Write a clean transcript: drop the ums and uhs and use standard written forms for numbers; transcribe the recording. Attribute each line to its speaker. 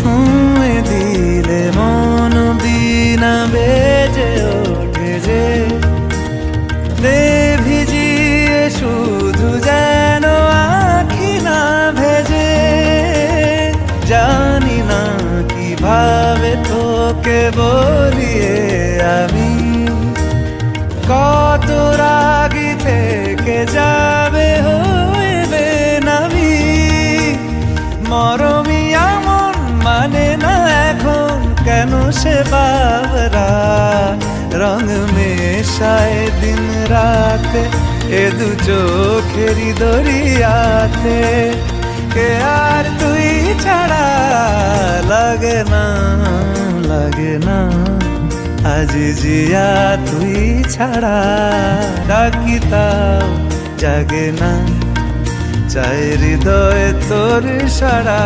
Speaker 1: ছুঁয়ে দিলে মন বিনা বেজে ওঠে যে দে ভিজিয়ে শুধু যেন আখি না ভেজে। জানি না কিভাবে তোকে বলিয়ে আমি কত রাগি থেকে যাবে হইবে নামি। মরমি এমন মানে না এখন কেন সে বাবরা রং মেশায় দিন রাতে এ দু চোখেরি দরিয়াতে। কে আর তুই ছাড়া লাগে না লাগে না আজ জিয়া তুই ছাড়া ডাকি তাও জাগে না চাই হৃদয় তোর সারা।